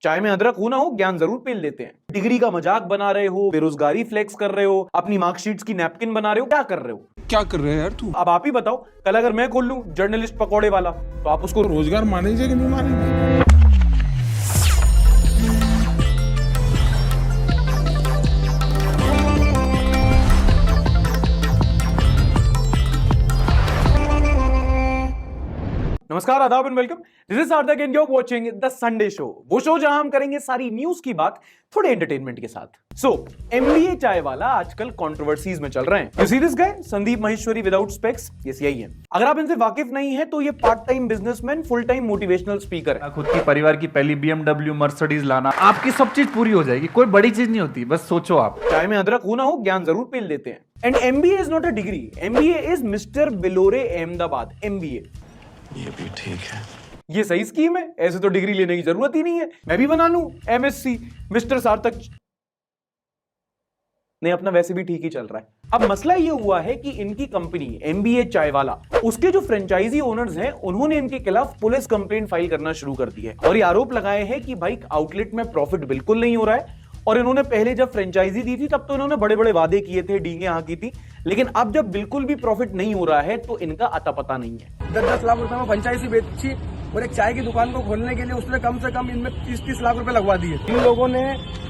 चाय में अदरक हो ना हो, ज्ञान जरूर पेल देते हैं। डिग्री का मजाक बना रहे हो, बेरोजगारी फ्लेक्स कर रहे हो, अपनी मार्कशीट्स की नैपकिन बना रहे हो, क्या कर रहे हो? क्या कर रहे हैं यार तू? अब आप ही बताओ, कल अगर मैं खोल लूं जर्नलिस्ट पकौड़े वाला, तो आप उसको रोजगार मानेंगे कि नहीं मानेंगे? नमस्कार, आदाब and welcome. This is Sarthak and you are watching the Sunday show, वो शो जहां हम करेंगे सारी न्यूज की बात थोड़े एंटरटेनमेंट के साथ। सो एमबीए चाय वाला आजकल कंट्रोवर्सीज में चल रहे हैं। You see this guy, Sandeep Maheshwari without specs, yes यही है। अगर आप इनसे वाकिफ नहीं है तो ये part time businessman, full time motivational speaker है। खुद की परिवार की पहली BMW मर्सिडीज लाना, आपकी सब चीज पूरी हो जाएगी। कोई बड़ी चीज नहीं होती, बस सोचो आप। चाय में अदरक हो ना हो, ज्ञान जरूर पेल देते हैं। And MBA is not a degree, MBA is mister Bilore Ahmedabad MBA. ये भी ठीक है। ये सही स्कीम है, ऐसे तो डिग्री लेने की जरूरत ही नहीं है। मैं भी बना लूं एमएससी, मिस्टर सार्थक। नहीं, अपना वैसे भी ठीक ही चल रहा है। अब मसला ये हुआ है कि इनकी कंपनी एमबीए चाय वाला, उसके जो फ्रेंचाइजी ओनर्स हैं, उन्होंने इनके खिलाफ पुलिस कंप्लेंट फाइल करना शुरू कर दी है और ये आरोप लगाए हैं कि भाई आउटलेट में प्रॉफिट बिल्कुल नहीं हो रहा है। और इन्होंने पहले जब फ्रेंचाइजी दी थी तब तो इन्होंने बड़े बड़े वादे किए थे, डींगे हाँकी थी, लेकिन अब जब बिल्कुल भी प्रॉफिट नहीं हो रहा है तो इनका अता पता नहीं है। 10-10 लाख रुपए में फ्रेंचाइजी बेची और एक चाय की दुकान को खोलने के लिए उसने कम से कम इनमें 30-30 लाख रुपए लगवा दिए। इन लोगों ने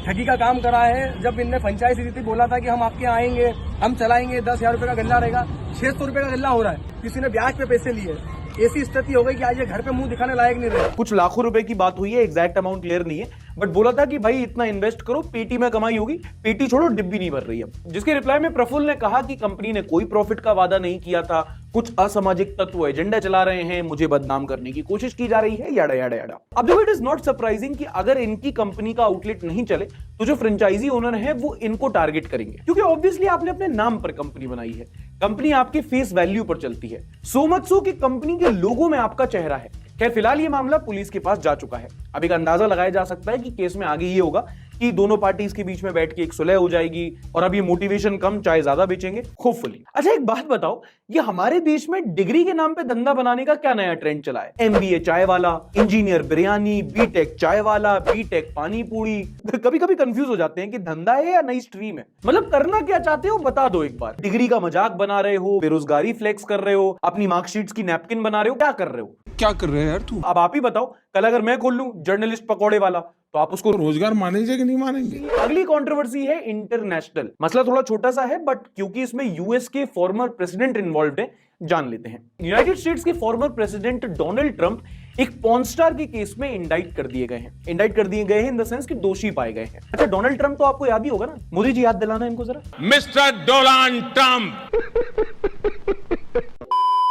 ठगी का काम करा है। जब इनने फ्रेंचाइजी दी थी, बोला था कि हम आपके यहाँ आएंगे, हम चलाएंगे, 10,000 रुपए का गल्ला रहेगा, 600 रुपए का गल्ला हो रहा है। किसी ने ब्याज पे पैसे लिए। ऐसी स्थिति हो गई कि आज ये घर पे मुंह दिखाने लायक नहीं रहे। कुछ लाखों रुपए की बात हुई है, एग्जैक्ट अमाउंट क्लियर नहीं है, बट बोला था कि भाई इतना इन्वेस्ट करो, पेटी में कमाई होगी। पेटी छोड़ो, डिब्बी नहीं भर रही है। जिसके रिप्लाई में प्रफुल्ल ने कहा कि कंपनी ने कोई प्रॉफिट का वादा नहीं किया था, कुछ असामाजिक तत्व एजेंडा चला रहे हैं, मुझे बदनाम करने की कोशिश की जा रही है, याडा याडा याडा। अब देखो, इट इज नॉट सरप्राइजिंग कि अगर इनकी कंपनी का आउटलेट नहीं चले तो जो फ्रेंचाइजी ओनर है वो इनको टारगेट करेंगे, क्योंकि ऑब्वियसली आपने अपने नाम पर कंपनी बनाई है, कंपनी आपके फेस वैल्यू पर चलती है। सो मच सो कि कंपनी के लोगों में आपका चेहरा है। खैर, फिलहाल ये मामला पुलिस के पास जा चुका है। अब एक अंदाजा लगाया जा सकता है कि केस में आगे ये होगा कि दोनों पार्टीज के बीच में बैठ के एक सुलह हो जाएगी और अब ये मोटिवेशन कम चाय ज्यादा बेचेंगे, होपफुली। अच्छा, एक बात बताओ, ये हमारे देश में डिग्री के नाम पे धंधा बनाने का क्या नया ट्रेंड चला है? एमबीए चाय वाला, इंजीनियर बिरयानी, बीटेक चाय वाला, बीटेक पानी पूरी। कभी कभी कंफ्यूज हो जाते हैं कि धंधा है या नई स्ट्रीम है। मतलब करना क्या चाहते हो बता दो एक बार। डिग्री का मजाक बना रहे हो, बेरोजगारी फ्लेक्स कर रहे हो, अपनी मार्कशीट्स की नैपकिन बना रहे हो, क्या कर रहे हो? क्या कर रहे हैं यार तू? अब आप ही बताओ, कल अगर मैं खोल लूं जर्नलिस्ट पकौड़े वाला, तो आप उसको रोजगार मानेंगे कि नहीं मानेंगे? अगली कंट्रोवर्सी है इंटरनेशनल। मसला थोड़ा छोटा सा है, बट क्योंकि इसमें यूएस के फॉर्मर प्रेसिडेंट इन्वॉल्व है, जान लेते हैं। यूनाइटेड स्टेट्स के फॉर्मर प्रेसिडेंट डोनाल्ड ट्रंप एक पॉर्न स्टार के केस में इंडाइट कर दिए गए हैं। इंडाइट कर दिए गए हैं इन द सेंस कि दोषी पाए गए हैं। अच्छा, डोनाल्ड ट्रंप तो आपको याद ही होगा ना। मोदी जी, याद दिलाना इनको जरा। Mister Donald Trump.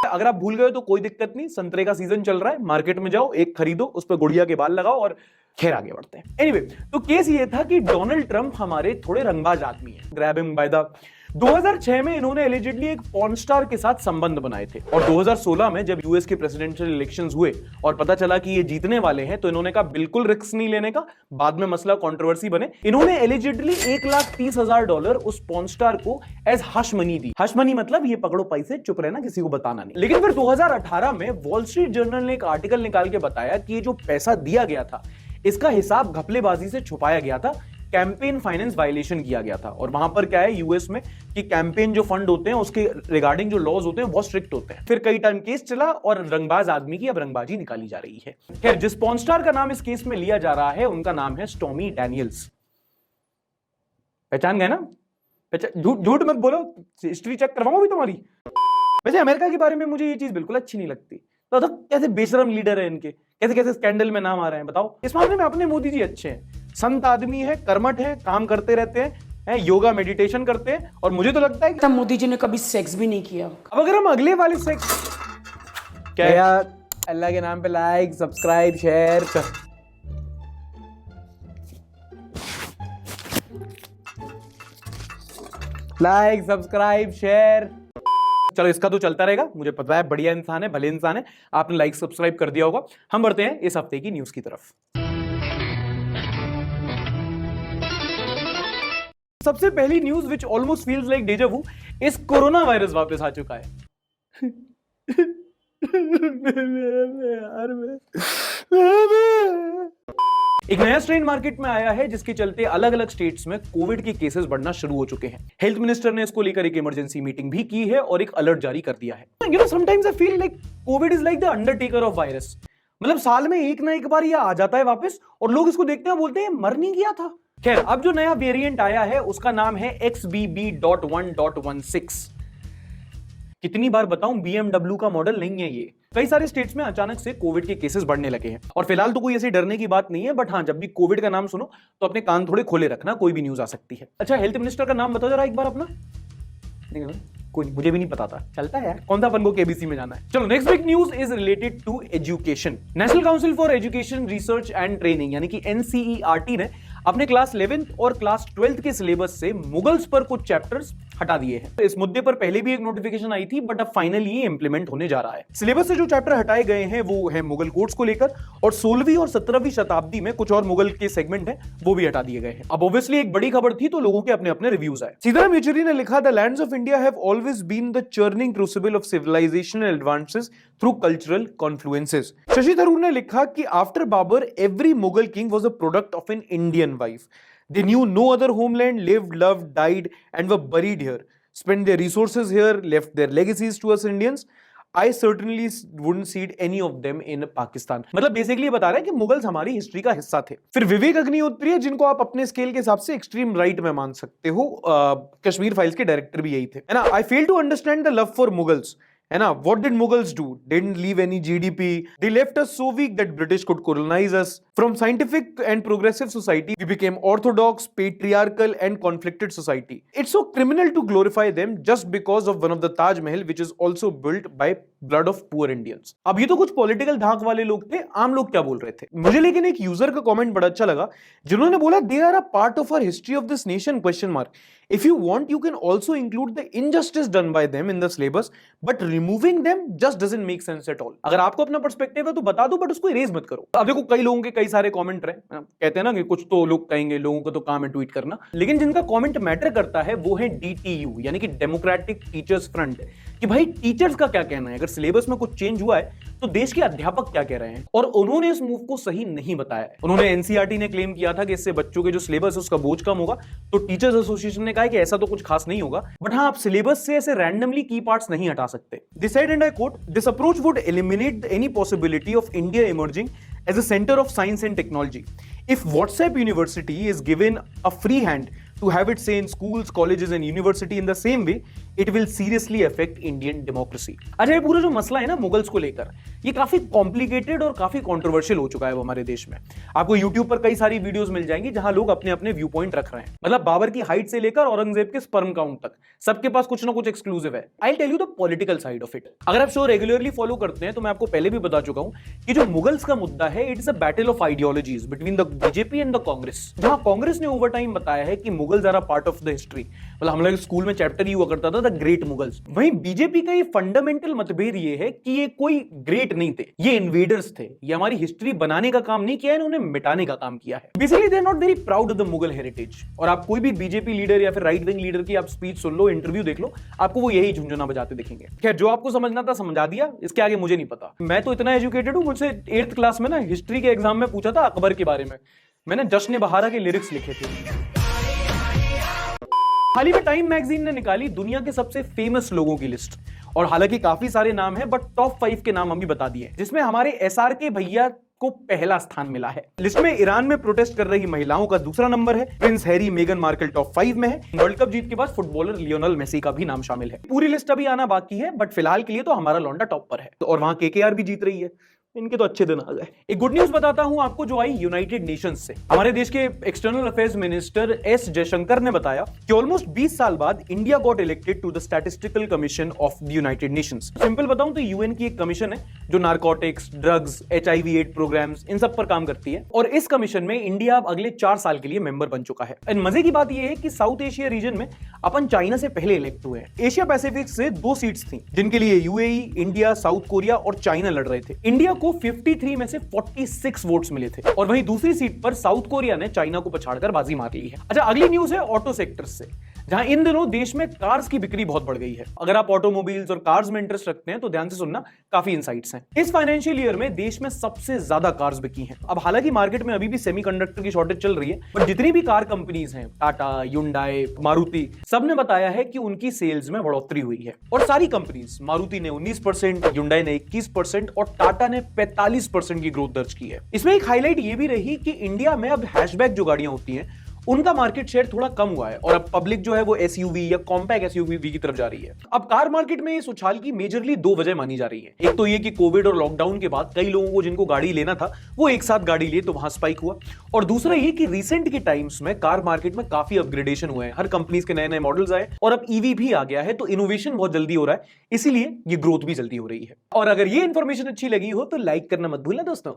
अगर आप भूल गए तो कोई दिक्कत नहीं, संतरे का सीजन चल रहा है, मार्केट में जाओ, एक खरीदो, उस पर गुड़िया के बाल लगाओ और खैर आगे बढ़ते हैं। एनीवे, तो केस ये था कि डोनाल्ड ट्रंप हमारे थोड़े रंगबाज आदमी है। ग्रैब हिम बाय द 2006 में इन्होंने एलिजिडली एक पॉर्न स्टार के साथ संबंध बनाए थे और 2016 में जब यूएस के प्रेसिडेंशियल इलेक्शंस हुए और पता चला कि ये जीतने वाले हैं, तो इन्होंने कहा बिल्कुल रिस्क नहीं लेने का। बाद में मसला कंट्रोवर्सी बने। इन्होंने एलिजिडली $1,30,000 उस पॉर्न स्टार को एज हश मनी दी। हश मनी मतलब ये पकड़ो पैसे, चुप रहना, किसी को बताना नहीं। लेकिन फिर 2018 में वॉल स्ट्रीट जर्नल ने एक आर्टिकल निकाल के बताया कि ये जो पैसा दिया गया था, इसका हिसाब घपलेबाजी से छुपाया गया था, कैंपेन फाइनेंस वायलेशन किया गया था। और वहां पर क्या है यूएस में कि कैंपेन जो फंड होते हैं उसके रिगार्डिंग जो लॉज होते हैं बहुत स्ट्रिक्ट होते हैं। फिर कई टाइम केस चला और रंगबाज आदमी की अब रंगबाजी निकाली जा रही है। खैर, जिस पॉर्न स्टार का नाम इस केस में लिया जा रहा है उनका नाम है स्टॉर्मी डैनियल्स। पहचान गए ना? झूठ मत बोलो, हिस्ट्री चेक करवाऊं भी तुम्हारी। वैसे अमेरिका के बारे में मुझे ये चीज बिल्कुल अच्छी नहीं लगती। तो कैसे बेशरम लीडर है इनके, कैसे कैसे स्कैंडल में नाम आ रहे हैं, बताओ। इस मामले में अपने मोदी जी अच्छे हैं, संत आदमी है, कर्मठ है, काम करते रहते हैं, योगा मेडिटेशन करते हैं, और मुझे तो लगता है कि मोदी जी ने कभी सेक्स भी नहीं किया। अब अगर हम अगले वाले सेक्स क्या यार, अल्लाह के नाम पे लाइक सब्सक्राइब शेयर कर। लाइक सब्सक्राइब शेयर, चलो इसका तो चलता रहेगा, मुझे पता है बढ़िया इंसान है, भले इंसान है, आपने लाइक सब्सक्राइब कर दिया होगा। हम बढ़ते हैं इस हफ्ते की न्यूज की तरफ। सबसे पहली news which almost feels like deja vu, इस कोरोना वायरस वापस आ चुका है। एक नया स्ट्रेन मार्केट में आया है जिसके चलते अलग अलग स्टेट्स में कोविड के केसेस बढ़ना शुरू हो चुके हैं। हेल्थ मिनिस्टर ने इसको लेकर एक इमरजेंसी मीटिंग भी की है और एक अलर्ट जारी कर दिया है। You know sometimes I feel like Covid is like the Undertaker of virus. मतलब साल में एक ना एक बार ये आ जाता है वापस और लोग इसको देखते हैं बोलते हैं मर नहीं गया था। खैर, अब जो नया वेरिएंट आया है उसका नाम है XBB.1.16। कितनी बार बताऊं, BMW का मॉडल नहीं है ये। कई सारे स्टेट्स में अचानक से कोविड के केसेस बढ़ने लगे हैं और फिलहाल तो कोई ऐसी डरने की बात नहीं है, बट हाँ, जब भी कोविड का नाम सुनो तो अपने कान थोड़े खोले रखना, कोई भी न्यूज आ सकती है। अच्छा, हेल्थ मिनिस्टर का नाम बताओ जरा एक बार अपना। कोई मुझे भी नहीं पता था, चलता है यार, कौन सा अपन को केबीसी में जाना है। चलो, next big news is related to education. National council for education research and training यानी कि NCERT ने अपने क्लास 11th और क्लास 12th के सिलेबस से मुगल्स पर कुछ चैप्टर्स हटा दिए हैं। इस मुद्दे पर पहले भी एक नोटिफिकेशन आई थी, बट अब फाइनली ये इंप्लीमेंट होने जा रहा है। सिलेबस से जो चैप्टर हटाए गए हैं वो है मुगल कोर्ट्स को लेकर, और 16वीं और 17वीं शताब्दी में कुछ और मुगल के सेगमेंट हैं वो भी हटा दिए गए हैं। अब ऑब्वियसली एक बड़ी खबर थी तो लोगों के अपने अपने रिव्यूज आए। सीताराम येचुरी ने लिखा, the lands of India have always been the churning crucible of civilisational advances through cultural confluences. Shashi Tharoor ने लिखा कि after Babur every Mughal king was a product of an Indian wife. They knew no other homeland, lived, loved, died, and were buried here. Spent their resources here, left their legacies to us Indians. I certainly wouldn't cede any of them in Pakistan. मतलब basically बता रहा है कि Mughals हमारी history का हिस्सा थे। फिर विवेक अग्निहोत्री, जिनको आप अपने स्केल के हिसाब से एक्सट्रीम राइट में मान सकते हो, कश्मीर फाइल्स के डायरेक्टर भी यही थे, है ना। I fail to understand the love for Mughals. है ना, what did Mughals do? Didn't leave any GDP. They left us so weak that British could colonize us. From scientific and progressive society, we became orthodox, patriarchal and conflicted society. It's so criminal to glorify them just because of one of the Taj Mahal, which is also built by blood of poor Indians. अब ये तो कुछ political धाक वाले लोग थे, आम लोग क्या बोल रहे थे। मुझे लेकिन एक यूजर का कमेंट बड़ा अच्छा लगा, जिन्होंने बोला, they are a part of our history of this nation? If you want, you can also include the injustice done by them in the syllabus, but removing them just doesn't make sense at all. अगर आपको अपना perspective है तो बता दो, but उसको erase मत करो। अब देखो, कई लोगों के कई सारे कमेंट रहे, कहते हैं ना कि कुछ तो लोग कहेंगे लोगों को तो काम है ट्वीट करना, लेकिन जिनका कमेंट मैटर करता है वो है DTU यानी कि डेमोक्रेटिक टीचर्स फ्रंट, कि भाई टीचर्स का क्या कहना है, अगर सिलेबस में कुछ चेंज हुआ है तो देश के अध्यापक क्या कह रहे हैं। और उन्होंने इस मूव को सही नहीं बताया है। उन्होंने NCERT ने क्लेम किया था कि इससे बच्चों के जो सिलेबस है उसका बोझ कम होगा, तो टीचर्स एसोसिएशन ने कहा कि ऐसा तो कुछ खास नहीं होगा, बट हाँ, आप सिलेबस से ऐसे रैंडमली की पार्ट्स नहीं हटा सकते। They said, and I quote, this approach would eliminate any possibility of India emerging as a center of science and technology. If WhatsApp University is given a free hand to have it say in schools, colleges and university in the same way, it will seriously affect Indian democracy. अच्छा, ये पूरा जो मसला है ना Mughals को लेकर, ये काफी कॉम्प्लिकेटेड और काफी कंट्रोवर्शियल हो चुका है वो हमारे देश में। आपको YouTube पर कई सारी वीडियोस मिल जाएंगी जहां लोग अपने अपने व्यू पॉइंट रख रहे हैं। मतलब बाबर की हाइट से लेकर औरंगजेब के स्पर्म काउंट तक सबके पास कुछ ना कुछ एक्सक्लूसिव है। I will tell you the political side of it. अगर आप शो रेगुलरली फॉलो करते हैं तो मैं आपको पहले भी बता चुका हूं कि जो मुगल्स का मुद्दा है, it is a battle of ideologies between the BJP and the Congress. जहां कांग्रेस ने ओवर टाइम बताया है कि Mughals are a part of the history, मतलब हम लोग स्कूल में चैप्टर ही हुआ करता था द ग्रेट मुगल्स। वहीं बीजेपी का ये फंडामेंटल मतभेद ये है कि ये कोई ग्रेट नहीं थे, ये इन्वेडर्स थे। ये हमारी हिस्ट्री बनाने का काम नहीं किया, इन्होंने मिटाने का काम किया है। Basically they are not very proud of the Mughal heritage. और आप कोई भी बीजेपी लीडर या फिर राइट विंग लीडर की आप स्पीच सुन लो, इंटरव्यू देख लो, आपको वो यही झुंझुना बजाते दिखेंगे। खैर, जो आपको समझना था समझा दिया, इसके आगे मुझे नहीं पता। मैं तो इतना एजुकेटेड हूं, मुझसे 8th क्लास में ना हिस्ट्री के एग्जाम में पूछा था अकबर के बारे में, मैंने जश्न बहारा के लिरिक्स लिखे थे। हाल ही में टाइम मैगजीन ने निकाली दुनिया के सबसे फेमस लोगों की लिस्ट, और हालांकि काफी सारे नाम हैं, बट टॉप 5 के नाम हम भी बता दिए, जिसमें हमारे SRK भैया को पहला स्थान मिला है। लिस्ट में ईरान में प्रोटेस्ट कर रही महिलाओं का दूसरा नंबर है। प्रिंस हैरी, मेगन मार्कल टॉप 5 में है। वर्ल्ड कप जीत के बाद फुटबॉलर लियोनेल मेसी का भी नाम शामिल है। पूरी लिस्ट अभी आना बाकी है, बट फिलहाल के लिए तो हमारा लौंडा टॉप पर है। और वहां KKR भी जीत रही है। इनके तो अच्छे दिन आ गए। एक गुड न्यूज बताता हूं आपको जो आई यूनाइटेड नेशंस से। हमारे देश के external affairs minister S Jaishankar ने बताया कि ऑलमोस्ट 20 साल बाद India got elected to the statistical commission of the United Nations. Simple बताऊं तो UN की एक कमीशन है जो नारकोटिक्स, ड्रग्स, HIV/AIDS प्रोग्राम्स इन सब पर काम करती है, और इस कमीशन में इंडिया अब अगले 4 साल के लिए मेंबर बन चुका है। एंड मजे की बात यह है कि साउथ एशिया रीजन में अपन चाइना से पहले इलेक्ट हुए हैं। एशिया पैसिफिक से 2 सीट्स थी जिनके लिए UAE, इंडिया, साउथ कोरिया और चाइना लड़ रहे थे। इंडिया को 53 में से 46 वोट्स मिले थे, और वहीं दूसरी सीट पर साउथ कोरिया ने चाइना को पछाड़कर बाजी मार ली है। अच्छा, अगली न्यूज है ऑटो सेक्टर से। जहां इन दिनों देश में कार्स की बिक्री बहुत बढ़ गई है। अगर आप ऑटोमोबाइल्स और कार्स में इंटरेस्ट रखते हैं तो ध्यान से सुनना, काफी इनसाइट्स हैं। इस फाइनेंशियल ईयर में देश में सबसे ज्यादा कार्स बिकी हैं। अब हालांकि मार्केट में अभी भी सेमीकंडक्टर की शॉर्टेज चल रही है, बट जितनी भी कार कंपनीज हैं, टाटा, ह्युंडई, मारुति, सबने बताया है कि उनकी सेल्स में बढ़ोतरी हुई है। और सारी कंपनीज, मारुति ने 19%, ह्युंडई ने 21% और टाटा ने 45% की ग्रोथ दर्ज की है। इसमें एक हाईलाइट ये भी रही कि इंडिया में अब हैचबैक जो गाड़ियां होती हैं उनका मार्केट शेयर थोड़ा कम हुआ है और अब पब्लिक जो है वो एसयूवी या कॉम्पैक्ट एसयूवी की तरफ जा रही है। अब कार मार्केट में इस उछाल की मेजरली दो वजह मानी जा रही है। एक तो ये कि कोविड और लॉकडाउन के बाद कई लोगों को जिनको गाड़ी लेना था वो एक साथ गाड़ी लिए तो वहां स्पाइक हुआ, और दूसरा ये कि रिसेंट के टाइम्स में कार मार्केट में काफी अपग्रेडेशन हुए हैं। हर कंपनीज के नए नए मॉडल्स आए और अब ईवी भी आ गया है, तो इनोवेशन बहुत जल्दी हो रहा है, इसीलिए ये ग्रोथ भी जल्दी हो रही है। और अगर ये इंफॉर्मेशन अच्छी लगी हो तो लाइक करना मत भूलना दोस्तों।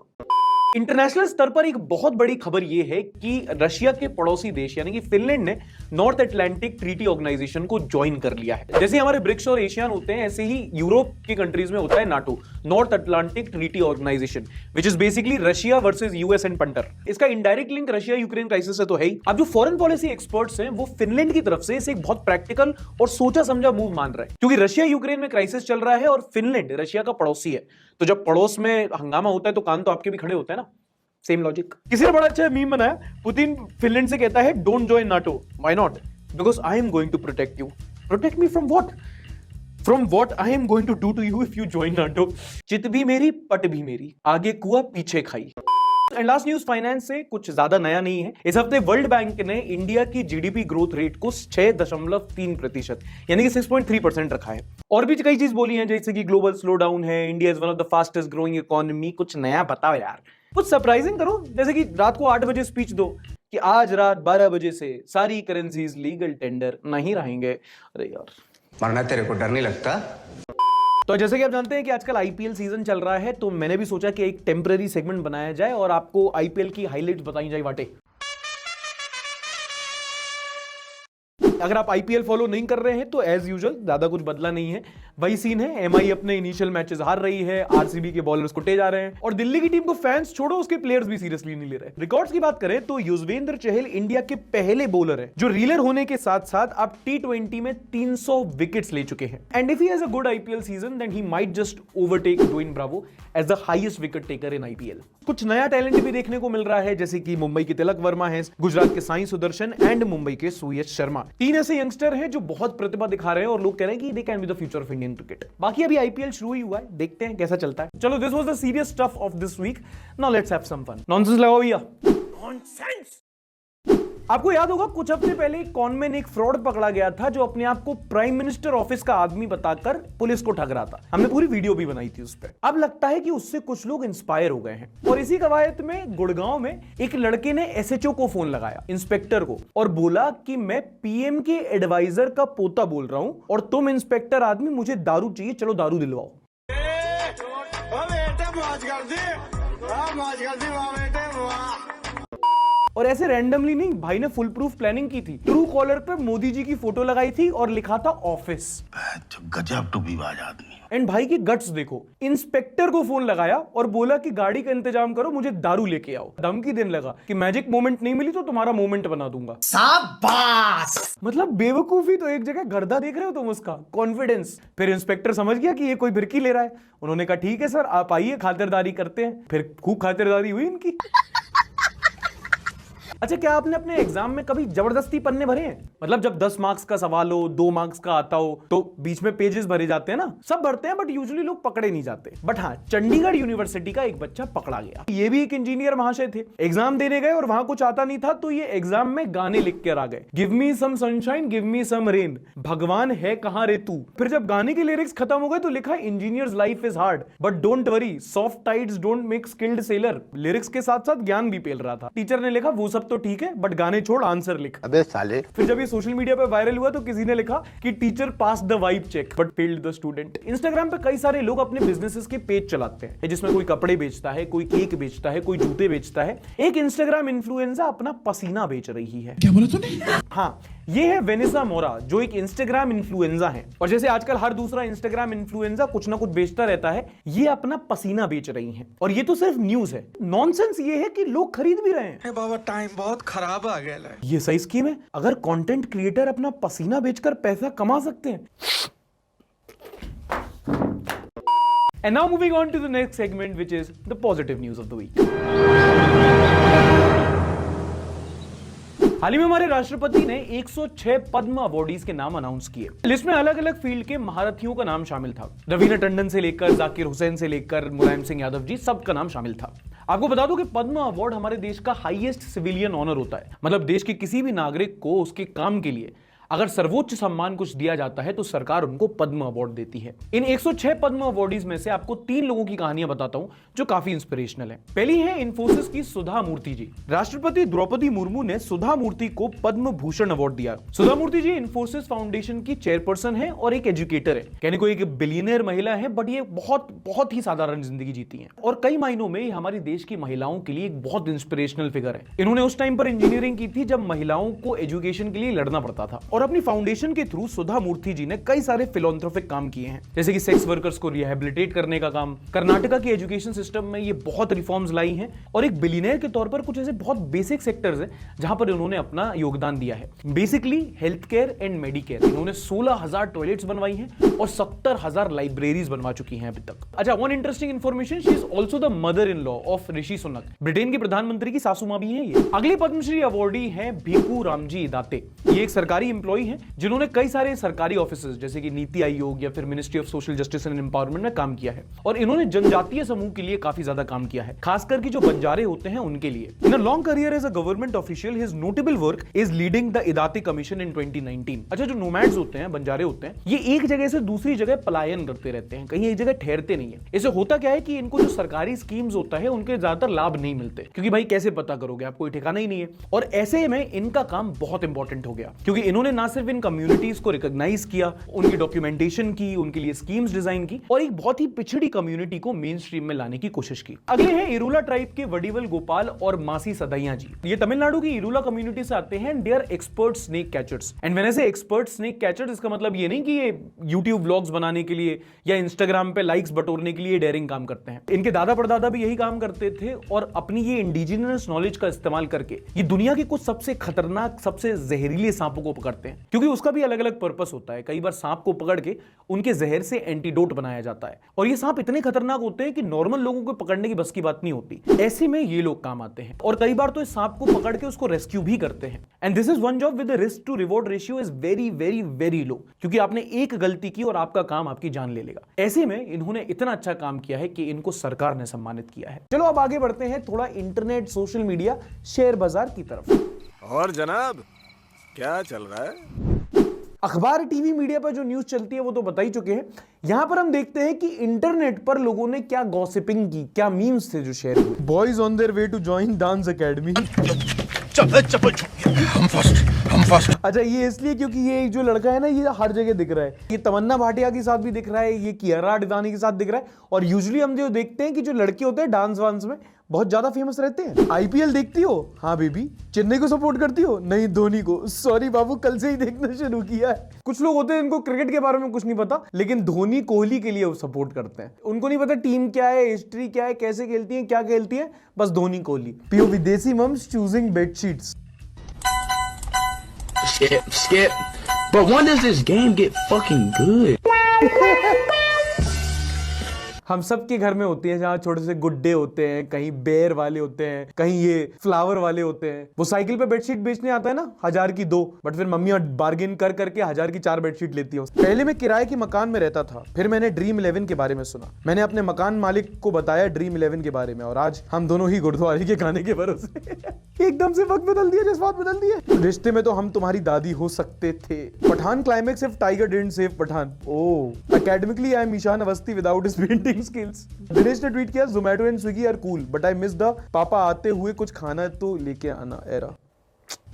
इंटरनेशनल स्तर पर एक बहुत बड़ी खबर यह है कि रशिया के पड़ोसी देश यानी कि फिनलैंड ने नॉर्थ अटलांटिक ट्रीटी ऑर्गेनाइजेशन को ज्वाइन कर लिया है। जैसे हमारे ब्रिक्स और एशियन होते हैं, ऐसे ही यूरोप की कंट्रीज में होता है NATO, North Atlantic Treaty Organisation, which is basically Russia versus US and पंटर। इसका indirect link Russia Ukraine crisis से तो है ही। अब जो फॉरेन पॉलिसी एक्सपर्ट्स हैं वो फिनलैंड की तरफ से इसे एक बहुत प्रैक्टिकल और सोचा समझा मूव मान रहे हैं, क्योंकि रशिया यूक्रेन में क्राइसिस चल रहा है और फिनलैंड रशिया का पड़ोसी है। तो जब पड़ोस में हंगामा होता है तो कान तो आपके भी खड़े होते हैं ना। Same logic. किसी ने बड़ा अच्छा मीम बनाया, पुतिन फिनलैंड से कहता है don't join NATO. Why not? Because I am going to protect you. Protect me from what? From what I am going to do to you if you join NATO. चित भी मेरी पट भी मेरी, आगे कुआ पीछे खाई। एंड लास्ट न्यूज फाइनेंस से, कुछ ज्यादा नया नहीं है। इस हफ्ते वर्ल्ड बैंक ने इंडिया की जीडीपी ग्रोथ रेट को 6.3% यानी कि 6.3% रखा है। और भी कई चीज बोली है, जैसे कि ग्लोबल स्लो डाउन है, India is one of the fastest growing economy. कुछ नया बताओ यार, कुछ सरप्राइजिंग करो। जैसे कि रात को 8 बजे स्पीच दो कि आज रात 12 बजे से सारी करेंसीज लीगल टेंडर नहीं रहेंगे। अरे यार, मरना तेरे को डर नहीं लगता? तो जैसे कि आप जानते हैं कि आजकल आईपीएल सीजन चल रहा है, तो मैंने भी सोचा कि एक टेम्पररी सेगमेंट बनाया जाए और आपको आईपीएल की हाइलाइट्स बताई जाए वाटे। अगर आप आईपीएल फॉलो नहीं कर रहे हैं तो एज यूजुअल ज्यादा कुछ बदला नहीं है, वही सीन है। एमआई अपने इनिशियल मैचेस हार रही है, आरसीबी के बॉलर्स कुटे जा रहे हैं और दिल्ली की टीम को फैंस छोड़ो उसके प्लेयर्स भी सीरियसली नहीं ले रहे। रिकॉर्ड्स की बात करें तो युजवेंद्र चहल इंडिया के पहले बॉलर है जो रीलर होने के साथ साथ अब T20 में 300 विकेट्स ले चुके हैं। And if he has a good IPL season then he might just overtake Dwayne Bravo as the highest wicket taker in IPL. कुछ नया टैलेंट भी देखने को मिल रहा है, जैसे कि मुंबई के तिलक वर्मा है, गुजरात के साई सुदर्शन एंड मुंबई के सूयश शर्मा। 3 ऐसे यंगस्टर हैं जो बहुत प्रतिभा दिखा रहे हैं और लोग कह रहे हैं कि they can be the future of Indian cricket. बाकी अभी आईपीएल शुरू ही हुआ है, देखते हैं कैसा चलता है। चलो, this was the serious stuff of this week. Now let's have some fun. Nonsense लगाओ भैया, नॉनसेंस। आपको याद होगा कुछ हफ्ते पहले एक कॉनमैन, एक फ्रॉड पकड़ा गया था जो अपने आप को प्राइम मिनिस्टर ऑफिस का आदमी बताकर पुलिस को ठग रहा था। हमने पूरी वीडियो भी बनाई थी उस पर। अब लगता है कि उससे कुछ लोग इंस्पायर हो गए हैं और इसी कवायद में गुड़गांव में एक लड़के ने एसएचओ को फोन लगाया, इंस्पेक्टर को, और बोला कि मैं पीएम के एडवाइजर का पोता बोल रहा हूं और तुम इंस्पेक्टर आदमी, मुझे दारू चाहिए, चलो दारू दिलवाओ। और ऐसे रैंडमली नहीं, भाई ने फुल प्रूफ प्लानिंग की थी। ट्रू कॉलर पे मोदी जी की फोटो लगाई थी और लिखा था ऑफिस। गजब टूबीबाज आदमी। एंड भाई की गट्स देखो, इंस्पेक्टर को फोन लगाया और बोला कि गाड़ी का इंतजाम करो, मुझे दारू लेके आओ। धमकी देने लगा कि मैजिक मोमेंट नहीं मिली तो तुम्हारा मोमेंट बना दूंगा। शाबाश! मतलब बेवकूफी तो एक जगह, गर्दा देख रहे हो तुम उसका कॉन्फिडेंस। फिर इंस्पेक्टर समझ गया कि ये कोई भिरकी ले रहा है। उन्होंने कहा ठीक है सर, आप आइए, खातिरदारी करते हैं। फिर खूब खातिरदारी हुई इनकी। अच्छा, क्या आपने अपने एग्जाम में कभी जबरदस्ती पन्ने भरे हैं? मतलब जब 10 मार्क्स का सवाल हो, 2 मार्क्स का आता हो तो बीच में पेजेस भरे जाते हैं ना। सब भरते हैं बट यूजुअली लोग पकड़े नहीं जाते। बट हाँ, चंडीगढ़ यूनिवर्सिटी का एक बच्चा पकड़ा गया। ये भी एक इंजीनियर महाशय थे। एग्जाम देने गए और वहां कुछ आता नहीं था तो ये एग्जाम में गाने लिख कर आ गए। Give me some sunshine, give me some rain, भगवान है कहां रे तू। फिर जब गाने के लिरिक्स खत्म हो गए तो लिखा engineers life is hard but don't worry, soft tides don't make skilled seller. Lyrics के साथ साथ ज्ञान भी पेल रहा था। टीचर ने लिखा वो सब तो ठीक है बट गाने छोड़, आंसर लिख। अबे साले। फिर जब ये सोशल मीडिया पे वायरल हुआ तो किसी ने लिखा कि teacher pass the vibe check but failed the student. Instagram पे कई सारे लोग अपने बिजनेसेस के पेज चलाते हैं, जिसमें कोई कपड़े बेचता है, कोई केक बेचता है, कोई जूते बेचता है। एक इंस्टाग्राम इन्फ्लुएंसर अपना पसीना बेच रही है। क्या बोला तूने? हाँ, ये है वेनेसा मोरा जो एक इंस्टाग्राम इन्फ्लुएंसर है। और जैसे आजकल हर दूसरा इंस्टाग्राम इन्फ्लुएंसर कुछ ना कुछ बेचता रहता है, ये अपना पसीना बेच रही हैं। और ये तो सिर्फ न्यूज है। नॉनसेंस ये है कि लोग खरीद भी रहे हैं। बाबा टाइम बहुत खराब आ गया है। ये सही स्कीम है। अगर कंटेंट क्रिएटर अपना पसीना बेचकर पैसा कमा सकते हैं। And now moving on to the next segment, which is the positive news of the week. हाल ही में हमारे राष्ट्रपति ने 106 पद्म अवार्डीज के नाम अनाउंस किए। लिस्ट में अलग अलग फील्ड के महारथियों का नाम शामिल था। रवीना टंडन से लेकर जाकिर हुसैन से लेकर मुलायम सिंह यादव जी, सबका नाम शामिल था। आपको बता दूं कि पद्म अवार्ड हमारे देश का हाईएस्ट सिविलियन ऑनर होता है। मतलब देश के किसी भी नागरिक को उसके काम के लिए अगर सर्वोच्च सम्मान कुछ दिया जाता है तो सरकार उनको पद्म अवार्ड देती है। इन 106 पद्म अवार्डीज में से आपको 3 लोगों की कहानियां बताता हूं जो काफी इंस्पिरेशनल है। पहली है इन्फोसिस की सुधा मूर्ति जी। राष्ट्रपति द्रौपदी मुर्मू ने सुधा मूर्ति को पद्म भूषण अवार्ड दिया। सुधा मूर्ति जी इन्फोसिस फाउंडेशन की चेयरपर्सन है और एक एजुकेटर है। कहने को एक बिलियनियर महिला है, बट ये बहुत ही साधारण जिंदगी जीती है और कई मायनों में हमारे देश की महिलाओं के लिए एक बहुत इंस्पिरेशनल फिगर है। इन्होंने उस टाइम पर इंजीनियरिंग की थी जब महिलाओं को एजुकेशन के लिए लड़ना पड़ता था और अपनी फाउंडेशन के थ्रू सुधा मूर्ति जी ने कई सारे फिलॉन्थ्रोपिक काम किए हैं, जैसे कि सेक्स वर्कर्स को रिहेबिलिटेट करने का काम। कर्नाटका के एजुकेशन सिस्टम में ये बहुत रिफॉर्म्स लाई हैं और एक बिलियनियर के तौर पर कुछ ऐसे बहुत बेसिक सेक्टर्स हैं जहां पर इन्होंने अपना योगदान दिया है। Basically health care and Medicare. इन्होंने 16,000 टॉयलेट्स बनवाई हैं और 70,000 लाइब्रेरीज बनवा चुकी हैं अभी तक। अच्छा, one interesting information, she is also the mother in law of Rishi Sunak. Britain के प्रधानमंत्री की सासू मां भी हैं ये। अगले पद्मश्री अवार्डी हैं भिकू रामजी दाते। ये एक सरकारी इंप्लॉई हैं जिन्होंने कई सारे सरकारी ऑफिसेज जैसे कि नीति आयोग या फिर ministry of social justice and empowerment में काम किया है और इन्होंने जनजातीय समूह के लिए काफी ज्यादा काम किया है, खासकर कि जो बंजारे होते हैं उनके लिए। In a long career as a government official, his notable work is leading the Idate commission in 2019। अच्छा, जो नोमैड्स होते हैं, बंजारे होते हैं, ये एक जगह से दूसरी जगह पलायन करते रहते हैं, कहीं एक जगह ठहरते नहीं है। इससे होता क्या है कि इनको जो सरकारी स्कीम्स होता है उनके ज्यादातर लाभ नहीं मिलते, क्योंकि भाई कैसे पता करोगे, आपको कोई ठिकाना ही नहीं है। और ऐसे में इनका काम बहुत इंपॉर्टेंट हो गया, क्योंकि इन्होंने ना सिर्फ इन कम्युनिटीज को रिकॉग्नाइज किया, उनकी डॉक्यूमेंटेशन की, उनके लिए स्कीम्स डिजाइन की और एक बहुत ही पिछड़ी कम्युनिटी को मेन स्ट्रीम में लाने की कोशिश की। अगले हैं इरूला ट्राइब के वडीवल गोपाल और मासी सदैया जी। ये तमिलनाडु की इरूला कम्युनिटी से आते हैं। They are expert snake catchers. And when I say expert snake catchers, इसका मतलब ये नहीं कि ये यूट्यूब व्लॉग्स बनाने के लिए या इंस्टाग्राम पे लाइक्स बटोरने के लिए डेयरिंग काम करते हैं। इनके दादा परदादा भी यही काम करते थे और अपनी ये इंडिजिनस नॉलेज का इस्तेमाल करके ये दुनिया के कुछ सबसे खतरनाक, सबसे जहरीले सांपों को पकड़ते हैं, क्योंकि उसका भी अलग अलग पर्पस होता है। कई बार सांप को पकड़ के उनके जहर से एंटीडोट बनाया जाता है और ये सांप इतने खतरनाक होते हैं कि नॉर्मल लोगों को पकड़ने की बस की बात नहीं होती। ऐसे में ये लोग काम आते हैं और कई बार तो इस सांप को पकड़ के उसको रेस्क्यू भी करते हैं। And this is one job with the risk to reward ratio is very very very low, क्योंकि आपने एक गलती की और आपका काम आपकी जान ले लेगा। ऐसे में इन्होंने इतना अच्छा काम किया है कि इनको सरकार ने सम्मानित किया है। चलो अब आगे बढ़ते हैं थोड़ा इंटरनेट, सोशल मीडिया, शेयर बाजार की तरफ। और जनाब क्या चल रहा है? अखबार, टीवी, मीडिया पर जो न्यूज चलती है वो तो बता ही चुके हैं। यहां पर हम देखते हैं कि इंटरनेट पर लोगों ने क्या गॉसिपिंग की, क्या मीम्स थे जो शेयर हुए। Boys on their way to join dance academy. हम फर्स्ट। अच्छा, ये इसलिए क्योंकि ये जो लड़का है ना, ये हर जगह दिख रहा है। ये तमन्ना भाटिया के साथ भी दिख रहा है, ये कियारा आडवाणी के साथ दिख रहा है। और यूजुअली हम जो देखते हैं कि जो लड़के होते हैं डांस वांस में बहुत ज्यादा फेमस रहते हैं। आईपीएल देखती हो? हाँ बेबी। चेन्नई को सपोर्ट करती हो? नहीं, धोनी को। सॉरी बाबू, कल से ही देखना शुरू किया है। कुछ लोग होते हैं इनको क्रिकेट के बारे में कुछ नहीं पता, लेकिन धोनी, कोहली के लिए वो सपोर्ट करते हैं। उनको नहीं पता टीम क्या है, हिस्ट्री क्या है, कैसे खेलती है, क्या खेलती है, बस धोनी, कोहली। पीओ विदेशी mums choosing bedsheets. Skip. But when does this game get fucking good? हम सबके घर में होती है जहाँ छोटे से गुड्डे होते हैं, कहीं बेर वाले होते हैं, कहीं ये फ्लावर वाले होते हैं। वो साइकिल पे बेडशीट बेचने आता है ना, 1000 की 2, बट फिर मम्मी बार्गेन कर करके 1000 की 4 बेडशीट लेती है। पहले मैं किराए के मकान में रहता था, फिर मैंने ड्रीम 11 के बारे में सुना। मैंने अपने मकान मालिक को बताया ड्रीम 11 के बारे में और आज हम दोनों ही गुरुद्वारे के गाने के भरोसे एकदम से वक्त बदल दिया, जज्बात बदल दिए। रिश्ते में तो हम तुम्हारी दादी हो सकते थे। Pathaan climax if Tiger didn't save Pathaan. Oh, academically I am Ishaan Awasthi without his painting skills. Dinesh ने ट्वीट किया, Zomato and Swiggy are cool but I miss the पापा आते हुए कुछ खाना तो लेके आना era.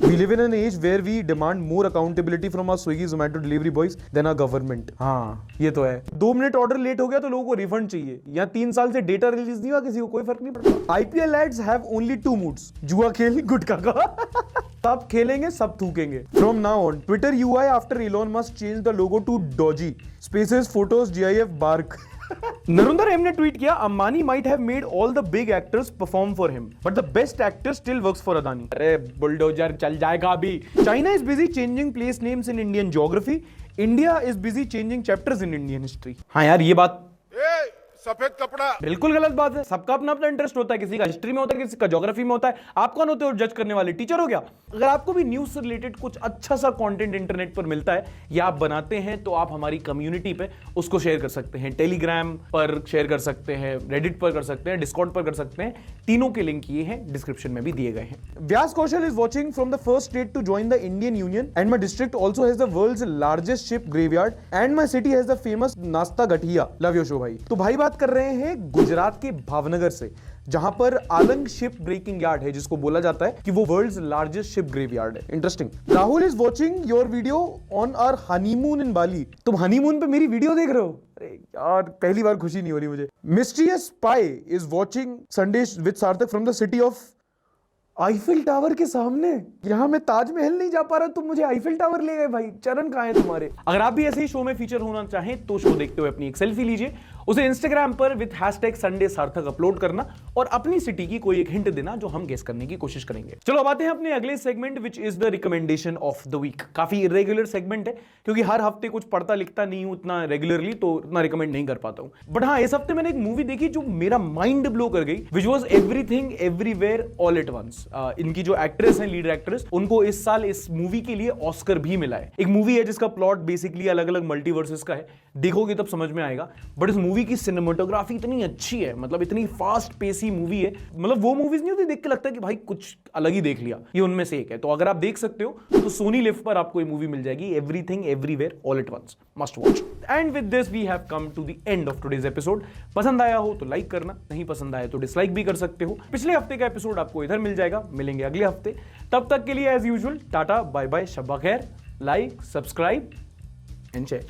We live in an age where we demand more accountability from our Swiggy, Zomato delivery boys than our government. हाँ, ये तो है। 2 मिनट ऑर्डर लेट हो गया तो लोगों को रिफंड चाहिए। यहाँ 3 साल से डेटा रिलीज नहीं हुआ, किसी को कोई फर्क नहीं पड़ता। IPL ads have only 2 moods: जुआ खेल, गुटखा का। सब खेलेंगे, सब थूकेंगे। From now on, Twitter UI after Elon Musk changed the logo to Doji. Spaces, photos, GIF, bark. Narundar M ने ट्वीट किया, Ambani might have made all the big actors perform for him but the best actor still works for Adani. अरे bulldozer चल जाएगा अभी। China is busy changing place names in Indian geography, India is busy changing chapters in Indian history. हाँ यार, ये बात सफेद कपड़ा बिल्कुल गलत बात है। सबका अपना अपना इंटरेस्ट होता है, किसी का हिस्ट्री में होता है, किसी का ज्योग्राफी में होता है। आप कौन होते हो जज करने वाले? टीचर हो गया? अगर आपको भी न्यूज से रिलेटेड कुछ अच्छा सा कंटेंट इंटरनेट पर मिलता है या आप बनाते हैं तो आप हमारी कम्युनिटी पे उसको शेयर कर सकते हैं। टेलीग्राम पर शेयर कर सकते हैं, रेडिट पर कर सकते हैं, डिस्कॉर्ड पर कर सकते हैं। तीनों के लिंक ये हैं, डिस्क्रिप्शन में भी दिए गए हैं। Vyas Kaushal is watching from the first state to join the Indian union and my district also has the world's largest ship graveyard and my city has the famous nashta gathiya. Love you show भाई। तो भाई बात कर रहे हैं गुजरात के भावनगर से, जहां पर आलंग शिप ब्रेकिंग यार्ड है, जिसको बोला जाता है कि वो वर्ल्ड्स लार्जेस्ट शिप ग्रेवयार्ड है। Interesting. Rahul is watching your video on our honeymoon in Bali. तुम हनीमून पे मेरी वीडियो देख रहे हो? अरे यार, पहली बार खुशी नहीं हो रही मुझे। Mysterious spy is watching Sunday with Sarthak from the city of Eiffel tower के सामने। यहां मैं ताजमहल नहीं जा पा रहा, तुम मुझे आईफिल टावर ले गए भाई। चरण कहां है तुम्हारे? अगर आप भी ऐसे ही शो में फीचर होना चाहें तो शो देखते हुए अपनी एक सेल्फी लीजिए, उसे इंस्टाग्राम पर विद हैशटैग संडे सार्थक अपलोड करना और अपनी सिटी की कोई एक हिंट देना जो हम गेस करने की कोशिश करेंगे। चलो अब आते हैं अपने अगले segment which is the recommendation of the week. काफी इरेगुलर सेगमेंट है क्योंकि हर हफ्ते कुछ पढ़ता लिखता नहीं हूं उतना रेगुलरली, तो उतना रिकमेंड नहीं कर पाता हूं। बट हाँ, इस हफ्ते मैंने एक मूवी देखी जो मेरा माइंड ब्लो कर गई, which was everything everywhere all at once. इनकी जो एक्ट्रेस है, लीड एक्ट्रेस, उनको इस साल इस मूवी के लिए ऑस्कर भी मिला है। एक मूवी है जिसका प्लॉट बेसिकली अलग अलग मल्टीवर्सेस का है, देखोगे तब समझ में आएगा। बट इस मूवी की सिनेमेटोग्राफी इतनी अच्छी है, मतलब इतनी फास्ट पेसी मूवी है। मतलब वो मूवीज नहीं होती देख के लगता है कि भाई कुछ अलग ही देख लिया, ये उनमें से एक है। तो अगर आप देख सकते हो तो सोनी लिव पर आपको ये मूवी मिल जाएगी, everything everywhere all at once. Must watch. And with this we have come to the end of today's episode. पसंद आया हो तो लाइक करना, नहीं पसंद आया तो डिसलाइक भी कर सकते हो। पिछले हफ्ते का एपिसोड आपको इधर मिल जाएगा, मिलेंगे अगले हफ्ते। तब तक के लिए as usual tata bye bye, शब्बा खैर, लाइक, सब्सक्राइब एंड शेयर।